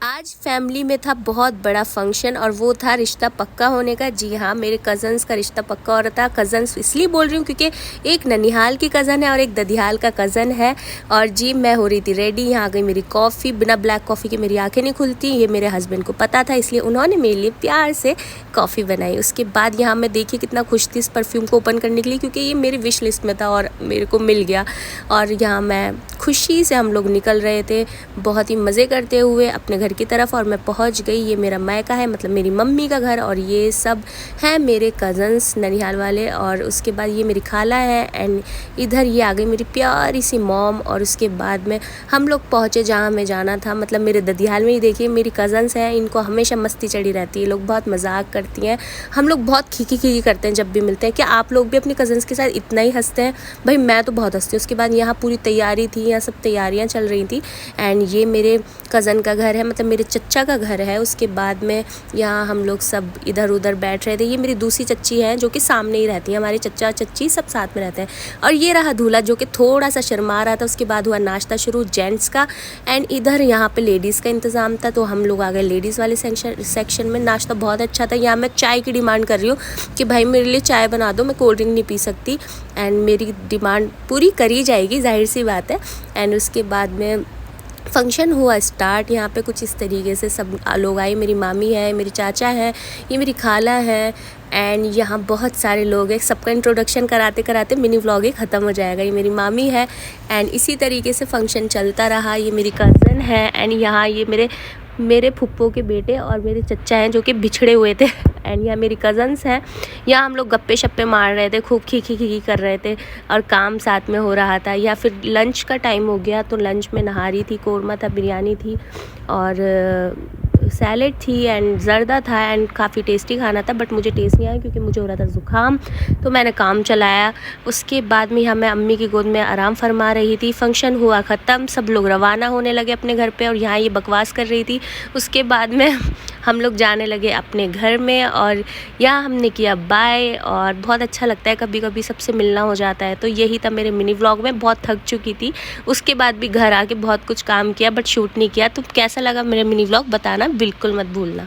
आज फैमिली में था बहुत बड़ा फंक्शन और वो था रिश्ता पक्का होने का। जी हाँ, मेरे कज़न्स का रिश्ता पक्का हो रहा था। कज़न्स इसलिए बोल रही हूँ क्योंकि एक ननिहाल की कज़न है और एक ददियाल का कज़न है। और जी मैं हो रही थी रेडी, यहाँ आ गई मेरी कॉफ़ी। बिना ब्लैक कॉफ़ी के मेरी आंखें नहीं खुलती, ये मेरे हस्बैंड को पता था, इसलिए उन्होंने मेरे लिए प्यार से कॉफ़ी बनाई। उसके बाद यहाँ मैं देखिए कितना खुश थी इस परफ्यूम को ओपन करने के लिए, क्योंकि ये मेरी विश लिस्ट में था और मेरे को मिल गया। और यहाँ मैं खुशी से हम लोग निकल रहे थे बहुत ही मज़े करते हुए अपने घर की तरफ। और मैं पहुंच गई। ये मेरा मायका है, मतलब मेरी मम्मी का घर, और ये सब हैं मेरे कज़न्स ननिहाल वाले। और उसके बाद ये मेरी खाला है एंड इधर ये आ गई मेरी प्यारी सी मॉम। और उसके बाद में हम लोग पहुँचे जहाँ हमें जाना था, मतलब मेरे ददियाल में ही देखिए मेरी कज़न्स हैं, इनको हमेशा मस्ती चढ़ी रहती है, लोग बहुत मजाक करती हैं, हम लोग बहुत खीखी खीखी करते हैं जब भी मिलते हैं। क्या आप लोग भी अपने कज़न्स के साथ इतना ही हंसते हैं? भाई मैं तो बहुत हंसती हूँ। उसके बाद यहाँ पूरी तैयारी थी, यहाँ सब तैयारियाँ चल रही थी एंड ये मेरे कज़न का घर है, मतलब मेरे चच्चा का घर है। उसके बाद में यहाँ हम लोग सब इधर उधर बैठ रहे थे। ये मेरी दूसरी चच्ची है जो कि सामने ही रहती है, हमारे चच्चा चच्ची सब साथ में रहते हैं। और ये रहा दूल्हा जो कि थोड़ा सा शर्मा रहा था। उसके बाद हुआ नाश्ता शुरू जेंट्स का एंड इधर यहाँ पे लेडीज़ का इंतज़ाम था, तो हम लोग आ गए लेडीज़ वाले सेक्शन में। नाश्ता बहुत अच्छा था। यहाँ मैं चाय की डिमांड कर रही हूँ कि भाई मेरे लिए चाय बना दो, मैं कोल्ड ड्रिंक नहीं पी सकती, एंड मेरी डिमांड पूरी करी जाएगी, जाहिर सी बात है। एंड उसके बाद में फंक्शन हुआ स्टार्ट। यहाँ पे कुछ इस तरीके से सब लोग आए। मेरी मामी है, मेरी चाचा है, ये मेरी खाला है एंड यहाँ बहुत सारे लोग हैं। सबका इंट्रोडक्शन कराते कराते मिनी व्लॉग ही ख़त्म हो जाएगा। ये मेरी मामी है एंड इसी तरीके से फंक्शन चलता रहा। ये मेरी कज़न है एंड यहाँ ये मेरे फुप्पो के बेटे और मेरे चच्चा हैं जो कि बिछड़े हुए थे एंड यहाँ मेरी कज़न्स हैं। यहाँ हम लोग गप्पे शप्पे मार रहे थे, खूब खीखी खीखी कर रहे थे और काम साथ में हो रहा था। या फिर लंच का टाइम हो गया तो लंच में नहारी थी, कौरमा था, बिरयानी थी और सैलेड थी एंड ज़र्दा था एंड काफ़ी टेस्टी खाना था। बट मुझे टेस्ट नहीं आया क्योंकि मुझे हो रहा था ज़ुकाम, तो मैंने काम चलाया। उसके बाद में यहाँ मैं अम्मी की गोद में आराम फरमा रही थी। फंक्शन हुआ ख़त्म, सब लोग रवाना होने लगे अपने घर पे और यहाँ ये बकवास कर रही थी। उसके बाद में हम लोग जाने लगे अपने घर में और यहाँ हमने किया बाय। और बहुत अच्छा लगता है कभी कभी सबसे मिलना हो जाता है। तो यही था मेरे मिनी व्लॉग में। बहुत थक चुकी थी, उसके बाद भी घर आके बहुत कुछ काम किया बट शूट नहीं किया। तो कैसा लगा मेरा मिनी व्लॉग बताना बिल्कुल मत भूलना।